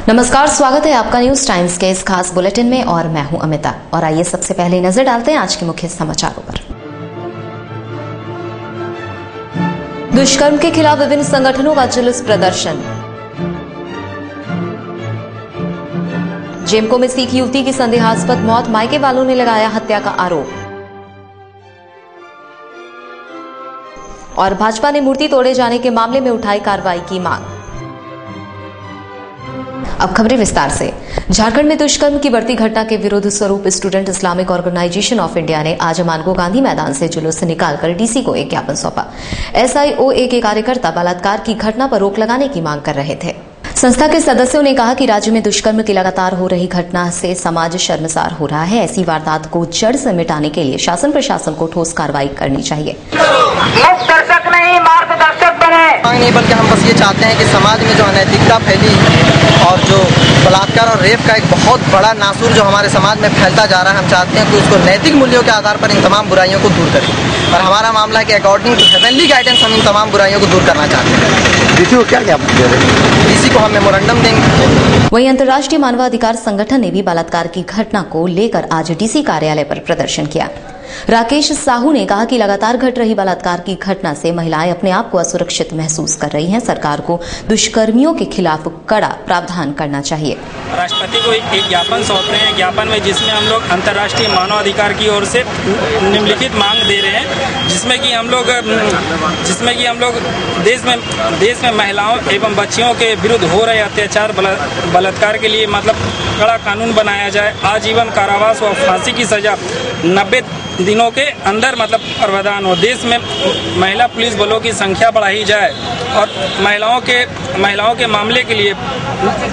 नमस्कार, स्वागत है आपका न्यूज टाइम्स के इस खास बुलेटिन में और मैं हूं अमिता। और आइए सबसे पहले नजर डालते हैं आज के मुख्य समाचारों पर। दुष्कर्म के खिलाफ विभिन्न संगठनों का जुलूस प्रदर्शन। जेमको में सिख युवती की संदेहास्पद मौत, मायके वालों ने लगाया हत्या का आरोप। और भाजपा ने मूर्ति तोड़े जाने के मामले में उठाई कार्रवाई की मांग। अब खबरें विस्तार से। झारखंड में दुष्कर्म की बढ़ती घटना के विरोध स्वरूप Student Islamic Organisation of India ने आज मानगो गांधी मैदान से जुलूस निकालकर डीसी को एक ज्ञापन सौंपा। SIOA के कार्यकर्ता बलात्कार की घटना पर रोक लगाने की मांग कर रहे थे। संस्था के सदस्यों ने कहा कि राज्य में दुष्कर्म की लगातार हो रही घटना से समाज शर्मसार हो रहा है। ऐसी वारदात को जड़ से मिटाने के लिए शासन प्रशासन को ठोस कार्रवाई करनी चाहिए। दर्शक नहीं, मार्गदर्शक बने। नहीं, बल्कि हम बस ये चाहते हैं कि समाज में जो अनैतिकता फैली और जो बलात्कार और रेप का एक बहुत बड़ा नासूर जो हमारे समाज में फैलता जा रहा है, हम चाहते हैं कि उसको नैतिक मूल्यों के आधार पर इन तमाम बुराइयों को दूर करें। और हमारा मामला है कि अकॉर्डिंग टू हेवनली गाइडेंस हम इन तमाम बुराइयों को दूर करना चाहते हैं। डीसी को क्या ज्ञापन दे रहे हैं? डीसी को हम मेमोरेंडम देंगे। वहीं अंतर्राष्ट्रीय मानवाधिकार संगठन ने भी बलात्कार की घटना को लेकर आज डीसी कार्यालय पर प्रदर्शन किया। राकेश साहू ने कहा कि लगातार घट रही बलात्कार की घटना से महिलाएं अपने आप को असुरक्षित महसूस कर रही हैं। सरकार को दुष्कर्मियों के खिलाफ कड़ा प्रावधान करना चाहिए। राष्ट्रपति को एक ज्ञापन सौंप रहे हैं, ज्ञापन में जिसमें हम लोग अंतर्राष्ट्रीय मानवाधिकार की ओर से निम्नलिखित मांग दे रहे हैं, जिसमें कि हम लोग देश में महिलाओं एवं बच्चियों के विरुद्ध हो रहे अत्याचार बलात्कार के लिए कड़ा कानून बनाया जाए। आजीवन कारावास व फांसी की सजा 90 दिनों के अंदर प्रावधान हो। देश में महिला पुलिस बलों की संख्या बढ़ाई जाए और महिलाओं के मामले के लिए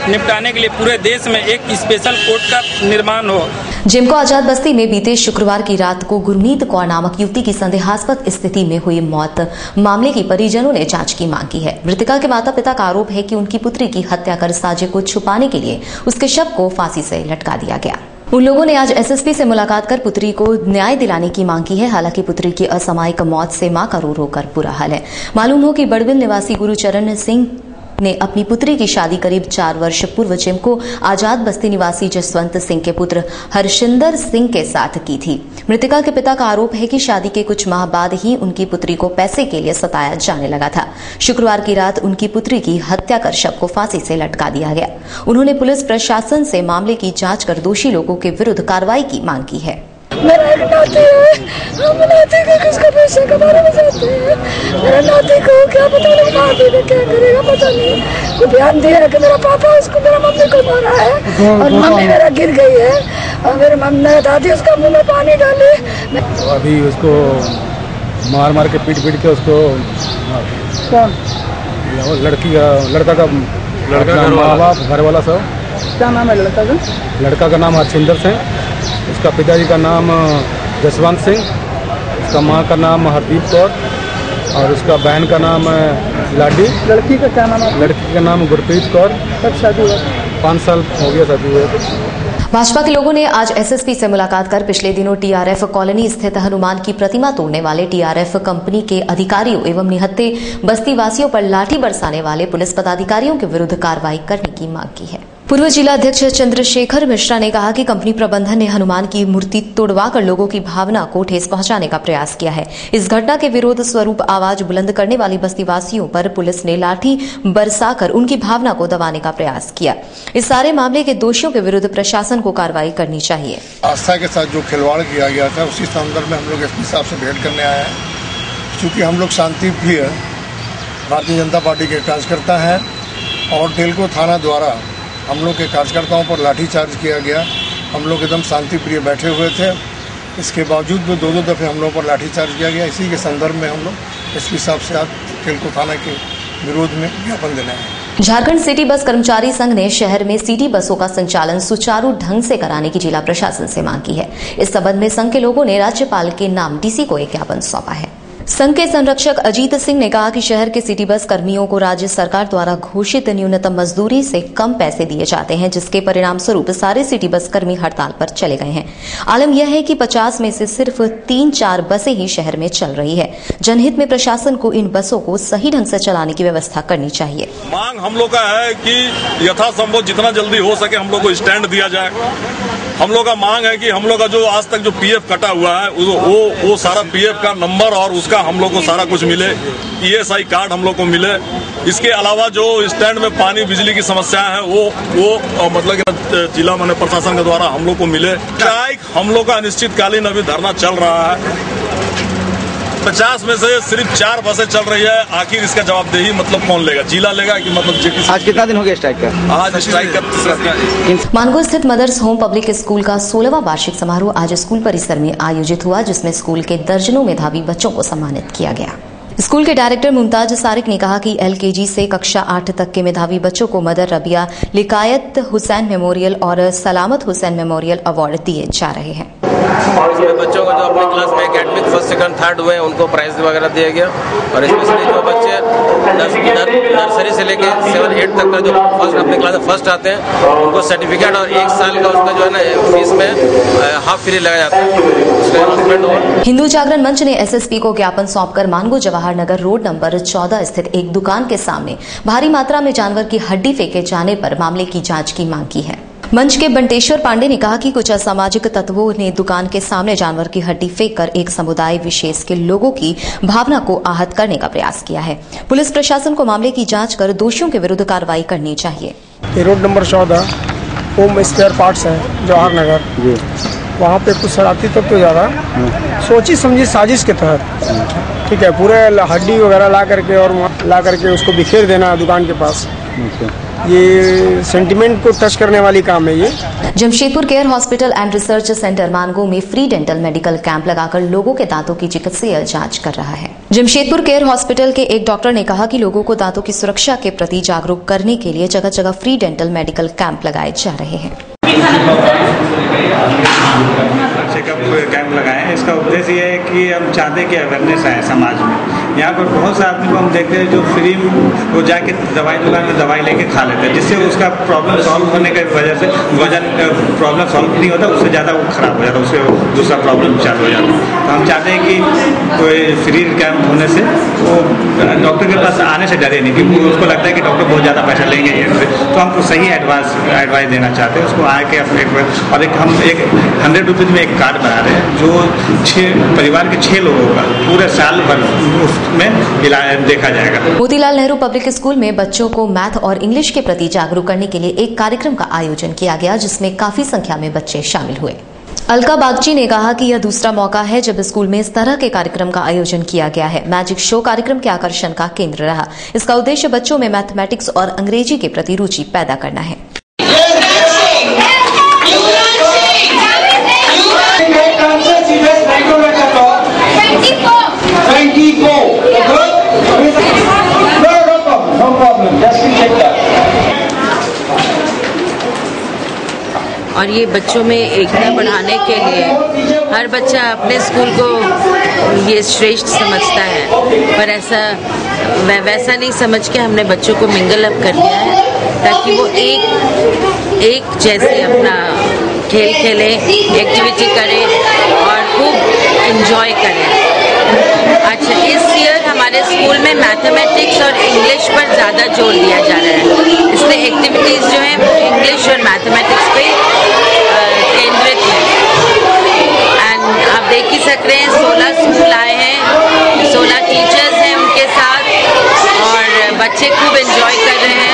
निपटाने के लिए पूरे देश में एक स्पेशल कोर्ट का निर्माण हो। जेमको आजाद बस्ती में बीते शुक्रवार की रात को गुरमीत कौर नामक युवती की संदेहास्पद स्थिति में हुई मौत मामले की परिजनों ने जांच की मांग की है। मृतका के माता पिता का आरोप है कि उनकी पुत्री की हत्या कर साजिश को छुपाने के लिए उसके शव को फांसी से लटका दिया गया। उन लोगों ने आज SSP से मुलाकात कर पुत्री को न्याय दिलाने की मांग की है। हालांकि पुत्री की असामयिक मौत से मां का रो रो कर बुरा हाल है। मालूम हो कि बड़बिल निवासी गुरुचरण सिंह ने अपनी पुत्री की शादी करीब 4 वर्ष पूर्व जेमको आजाद बस्ती निवासी जसवंत सिंह के पुत्र हरशिंदर सिंह के साथ की थी। मृतका के पिता का आरोप है कि शादी के कुछ माह बाद ही उनकी पुत्री को पैसे के लिए सताया जाने लगा था। शुक्रवार की रात उनकी पुत्री की हत्या कर शव को फांसी से लटका दिया गया। उन्होंने पुलिस प्रशासन से मामले की जांच कर दोषी लोगों के विरुद्ध कार्रवाई की मांग की है। मेरा एक नाती है, हम नाती को किसका पैसे कमाने में जाते हैं। मेरा नाती को क्या पता नहीं नाती ने क्या करेगा, पता नहीं। वो ध्यान दिया कि मेरा पापा उसको मेरा मम्मी को मारा है और मम्मी मेरा गिर गई है और मेरे मेरा दादी उसका मुंह में पानी डाले। तो अभी उसको मार के पीट के उसको कौन लड़का का माँ बाप घर वाला सब। क्या नाम है लड़का का? लड़का का नाम हरशिंदर सिंह, उसका पिताजी का नाम जसवंत सिंह, उसका माँ का नाम हरदीप कौर और उसका बहन का नाम लाडी। लड़की का क्या नाम है? लड़की का नाम गुरप्रीत कौर। कब शादी हुआ? 5 साल हो गया शादी हुए। भाजपा के लोगों ने आज SSP से मुलाकात कर पिछले दिनों TRF कॉलोनी स्थित हनुमान की प्रतिमा तोड़ने वाले TRF कंपनी के अधिकारियों एवं निहत्थे बस्ती वासियों पर लाठी बरसाने वाले पुलिस पदाधिकारियों के विरुद्ध कार्रवाई करने की मांग की है। पूर्व जिला अध्यक्ष चंद्रशेखर मिश्रा ने कहा कि कंपनी प्रबंधन ने हनुमान की मूर्ति तोड़वाकर लोगों की भावना को ठेस पहुंचाने का प्रयास किया है। इस घटना के विरोध स्वरूप आवाज बुलंद करने वाली बस्तीवासियों पर पुलिस ने लाठी बरसाकर उनकी भावना को दबाने का प्रयास किया। इस सारे मामले के दोषियों के विरुद्ध प्रशासन को कार्रवाई करनी चाहिए। आस्था के साथ जो खिलवाड़ किया गया था उसी संदर्भ में हम लोग SP साहब से भेंट करने आए हैं। चूँकि हम लोग शांति प्रिय भारतीय जनता पार्टी के कार्यकर्ता हैं और तेलको थाना द्वारा हम लोग के कार्यकर्ताओं पर लाठीचार्ज किया गया। हम लोग एकदम शांति प्रिय बैठे हुए थे, इसके बावजूद भी 2 दफ़े हम लोग पर लाठीचार्ज किया गया। इसी के संदर्भ में हम लोग SP साहब से आज तेलको थाना के विरोध में ज्ञापन देना है। झारखंड सिटी बस कर्मचारी संघ ने शहर में सिटी बसों का संचालन सुचारू ढंग से कराने की जिला प्रशासन से मांग की है। इस संबंध में संघ के लोगों ने राज्यपाल के नाम DC को एक ज्ञापन सौंपा है। संघ के संरक्षक अजीत सिंह ने कहा कि शहर के सिटी बस कर्मियों को राज्य सरकार द्वारा घोषित न्यूनतम मजदूरी से कम पैसे दिए जाते हैं, जिसके परिणाम स्वरूप सारे सिटी बस कर्मी हड़ताल पर चले गए हैं। आलम यह है कि 50 में से सिर्फ 3-4 बसें ही शहर में चल रही है। जनहित में प्रशासन को इन बसों को सही ढंग से चलाने की व्यवस्था करनी चाहिए। मांग हम लोग का है कि यथासंभव जितना जल्दी हो सके हम लोग को स्टैंड दिया जाए। हम लोग का मांग है कि हम लोग का जो आज तक जो पीएफ कटा हुआ है वो सारा पीएफ का नंबर और उसका हम लोग को सारा कुछ मिले, ईएसआई कार्ड हम लोग को मिले। इसके अलावा जो स्टैंड में पानी बिजली की समस्या है वो मतलब कि जिला माने प्रशासन के द्वारा हम लोग को मिले। हम लोग का अनिश्चितकालीन अभी धरना चल रहा है। 50 में से सिर्फ 4 बसें चल रही है। आखिर इसका जवाबदेही मतलब कौन लेगा? जिला लेगा कि मतलब आज कितना दिन हो गया स्ट्राइक का? आज स्ट्राइक का तीसरा दिन। मानगो स्थित मदर्स होम पब्लिक स्कूल का 16वां वार्षिक समारोह आज स्कूल परिसर में आयोजित हुआ, जिसमें स्कूल के दर्जनों मेधावी बच्चों को सम्मानित किया गया। स्कूल के डायरेक्टर मुमताज सारिक ने कहा कि एलकेजी से कक्षा 8 तक के मेधावी बच्चों को मदर रबिया लिकायत हुसैन मेमोरियल और सलामत हुसैन मेमोरियल अवार्ड दिए जा रहे हैं। और इसमें बच्चों को जो अपनी क्लास में एकेडमिक फर्स्ट सेकंड थर्ड हुए उनको प्राइज वगैरह दिया गया। और स्पेशली जो बच्चे नर्सरी से लेके 7-8 तक का जो अपने क्लास में फर्स्ट आते हैं उनको सर्टिफिकेट और 1 साल का उसका जो है ना फीस में हाफ फ्री लगाया जाता है। हिंदू जागरण मंच ने एसएसपी को ज्ञापन सौंपकर मानगो जवाहर नगर रोड नंबर 14 स्थित एक दुकान के सामने भारी मात्रा में जानवर की हड्डी फेंके जाने पर मामले की जांच की मांग की है। मंच के बंटेश्वर पांडे ने कहा कि कुछ असामाजिक तत्वों ने दुकान के सामने जानवर की हड्डी फेंककर एक समुदाय विशेष के लोगों की भावना को आहत करने का प्रयास किया है। पुलिस प्रशासन को मामले की जांच कर दोषियों के विरुद्ध कार्रवाई करनी चाहिए। Road number 14 home spare parts है जवाहर नगर, वहाँ पे कुछ शरारती तत्व ज़्यादा सोची समझी साजिश के तहत, ठीक है, पूरे हड्डी वगैरह ला करके उसको बिखेर देना दुकान के पास। ये सेंटिमेंट को टच करने वाली काम है ये। Jamshedpur care hospital and research centre Mango में फ्री डेंटल मेडिकल कैंप लगाकर लोगों के दांतों की चिकित्सीय जांच कर रहा है। जमशेदपुर केयर हॉस्पिटल के एक डॉक्टर ने कहा कि लोगों को दांतों की सुरक्षा के प्रति जागरूक करने के लिए जगह जगह फ्री डेंटल मेडिकल कैंप लगाए जा रहे हैं। चेकअप कैंप लगाए हैं। इसका उद्देश्य ये है कि हम चाहते हैं कि अवेयरनेस आए समाज में। यहाँ पर बहुत से आदमी को हम देखते हैं जो फ्री वो जाके दवाई दुकान में दवाई लेके खा लेते हैं, जिससे उसका प्रॉब्लम सॉल्व होने की वजह से प्रॉब्लम सॉल्व नहीं होता, उससे ज़्यादा वो खराब हो जाता है, उससे दूसरा प्रॉब्लम चालू हो जाता है। तो हम चाहते हैं कि कोई फ्री कैंप होने से वो डॉक्टर के पास आने से डरे नहीं, क्योंकि उसको लगता है कि डॉक्टर बहुत ज़्यादा पैसा लेंगे। तो हम सही एडवाइस देना चाहते हैं उसको आके अपने। और हम 100 रुपीज़ में एक कार्ड बना रहे हैं जो 6 परिवार के 6 लोगों का पूरे साल भर में इलाज देखा जाएगा। मोतीलाल नेहरू पब्लिक स्कूल में बच्चों को मैथ और इंग्लिश के प्रति जागरूक करने के लिए एक कार्यक्रम का आयोजन किया गया, जिसमें काफी संख्या में बच्चे शामिल हुए। अलका बागची ने कहा कि यह दूसरा मौका है जब स्कूल में इस तरह के कार्यक्रम का आयोजन किया गया है। मैजिक शो कार्यक्रम के आकर्षण का केंद्र रहा। इसका उद्देश्य बच्चों में मैथमेटिक्स और अंग्रेजी के प्रति रुचि पैदा करना है। और ये बच्चों में एकता बढ़ाने के लिए हर बच्चा अपने स्कूल को ये श्रेष्ठ समझता है, पर वैसा नहीं समझ के हमने बच्चों को मिंगल अप कर दिया है ताकि वो एक जैसे अपना खेल खेले, एक्टिविटी करें और खूब एंजॉय करें। अच्छा, इस ईयर हमारे स्कूल में मैथमेटिक्स और इंग्लिश पर ज़्यादा जोर दिया जा रहा है, इसलिए एक्टिविटीज़ जो है इंग्लिश और मैथमेटिक्स पे केंद्रित है। एंड आप देख ही सक रहे हैं 16 स्कूल आए हैं, 16 टीचर्स हैं उनके साथ और बच्चे खूब एंजॉय कर रहे हैं।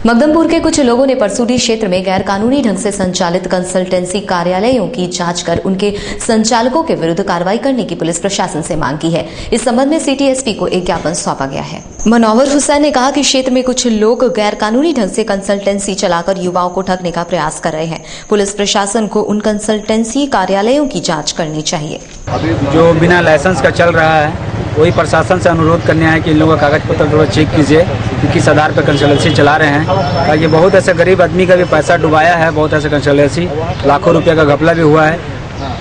मगदमपुर के कुछ लोगों ने परसूडी क्षेत्र में गैर कानूनी ढंग से संचालित कंसल्टेंसी कार्यालयों की जांच कर उनके संचालकों के विरुद्ध कार्रवाई करने की पुलिस प्रशासन से मांग की है। इस संबंध में सिटी एसपी को एक ज्ञापन सौंपा गया है। मनोवर हुसैन ने कहा कि क्षेत्र में कुछ लोग गैर कानूनी ढंग से कंसल्टेंसी चलाकर युवाओं को ठगने का प्रयास कर रहे हैं। पुलिस प्रशासन को उन कंसल्टेंसी कार्यालयों की जाँच करनी चाहिए। अभी जो बिना लाइसेंस का चल रहा है वही प्रशासन से अनुरोध करने है कि इन लोगों का कागज पत्र थोड़ा चेक कीजिए कि किस आधार पर कंसल्टेंसी चला रहे हैं, ताकि बहुत ऐसे गरीब आदमी का भी पैसा डुबाया है, बहुत ऐसे कंसल्टेंसी लाखों रुपये का घपला भी हुआ है।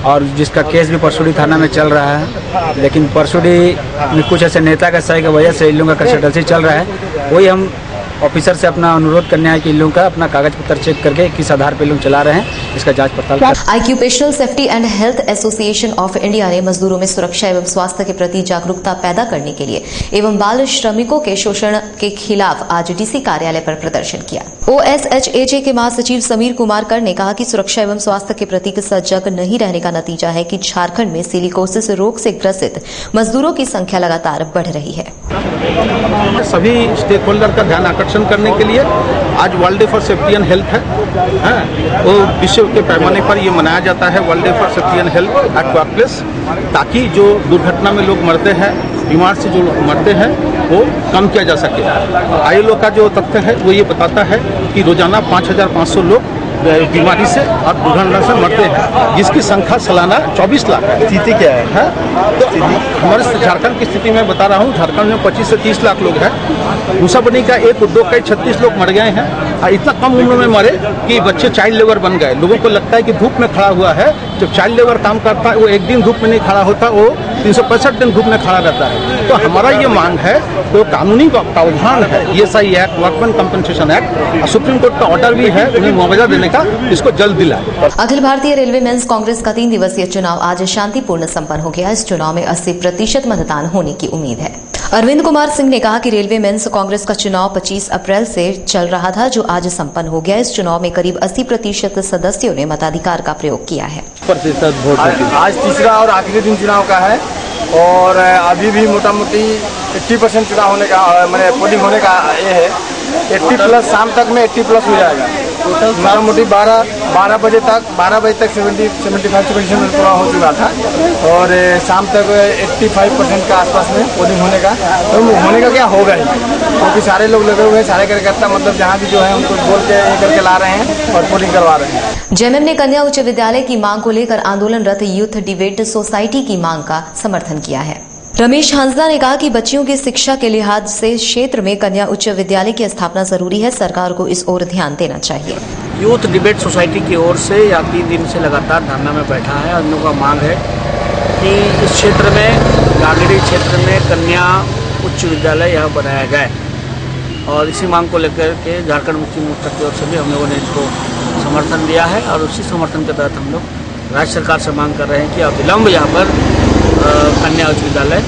और जिसका केस भी परसुडी थाना में चल रहा है, लेकिन परसुडी में कुछ ऐसे नेता का सही की वजह से इन लोगों का कंसल्टेंसी चल रहा है। वही हम ऑफिसर से अपना अनुरोध करने हैं कि इन लोगों का अपना कागज पत्र चेक करके किस आधार पर लोग चला रहे हैं, इसका जांच पड़ताल करें। Occupational safety and health association of India ने मजदूरों में सुरक्षा एवं स्वास्थ्य के प्रति जागरूकता पैदा करने के लिए एवं बाल श्रमिकों के शोषण के खिलाफ आज डीसी कार्यालय पर प्रदर्शन किया। OSHAJ के महासचिव समीर कुमार कर ने कहा कि सुरक्षा एवं स्वास्थ्य के प्रति सजग नहीं रहने का नतीजा है कि झारखंड में सिलिकोसिस रोग से ग्रसित मजदूरों की संख्या लगातार बढ़ रही है। सभी स्टेक होल्डर का ध्यान आकर्षण करने के लिए आज world day for safety and health है। वो विश्व के पैमाने पर ये मनाया जाता है, world day for safety and health at work place, ताकि जो दुर्घटना में लोग मरते हैं, बीमार से जो लोग मरते हैं, वो कम किया जा सके। ILO का जो तथ्य है वो ये बताता है कि रोजाना 5,500 लोग बीमारी से और दुर्घटना से मरते हैं, जिसकी संख्या सालाना 24 लाख है। स्थिति क्या है? तो हमारे झारखंड की स्थिति मैं बता रहा हूँ, झारखंड में 25 से 30 लाख लोग हैं। मूसाबनी का एक उद्योग का 36 लोग मर गए हैं। इतना कम उम्र में मरे कि बच्चे चाइल्ड लेबर बन गए। लोगों को लगता है कि धूप में खड़ा हुआ है। जब चाइल्ड लेबर काम करता है वो एक दिन धूप में नहीं खड़ा होता, वो 365 दिन धूप में खड़ा रहता है। तो हमारा ये मांग है, तो कानूनी प्रावधान है, ESI act, workman compensation act, supreme court का ऑर्डर भी है उन्हें मुआवजा देने का, इसको जल्द दिलाए। अखिल भारतीय रेलवे मेंस कांग्रेस का 3 दिवसीय चुनाव आज शांतिपूर्ण संपन्न हो गया। इस चुनाव में 80% मतदान होने की उम्मीद है। अरविंद कुमार सिंह ने कहा कि रेलवे मेंस कांग्रेस का चुनाव 25 अप्रैल से चल रहा था, जो आज संपन्न हो गया। इस चुनाव में करीब 80% सदस्यों ने मताधिकार का प्रयोग किया है। आज तीसरा और आखिरी दिन चुनाव का है और अभी भी मोटा मोटी 80% चुनाव होने का, मैंने पोलिंग होने का ये है। 80+ शाम तक में 80+ हो जाएगा। मोटा मोटी 12 बजे तक 75% हो चुका था और शाम तक 85% का आसपास में पोलिंग होने का, तो होने का क्या होगा ही, क्योंकि सारे लोग लगे हुए हैं, सारे कार्यकर्ता मतलब जहाँ भी जो है उनको बोल के करके ला रहे हैं और पोलिंग करवा रहे हैं। जेएमएम ने कन्या उच्च विद्यालय की मांग को लेकर आंदोलनरत यूथ डिबेट सोसाइटी की मांग का समर्थन किया है। रमेश हांसदा ने कहा कि बच्चियों की शिक्षा के लिहाज से क्षेत्र में कन्या उच्च विद्यालय की स्थापना जरूरी है, सरकार को इस ओर ध्यान देना चाहिए। यूथ डिबेट सोसाइटी की ओर से या 3 दिन से लगातार धरना में बैठा है। हम लोगों का मांग है कि इस क्षेत्र में, गागड़ी क्षेत्र में कन्या उच्च विद्यालय यहाँ बनाया जाए और इसी मांग को लेकर के झारखंड मुक्ति मोर्चा की ओर से भी हम लोगों ने इसको समर्थन दिया है और उसी समर्थन के तहत हम लोग राज्य सरकार से मांग कर रहे हैं कि अविलंब यहाँ पर कन्या उच्च विद्यालय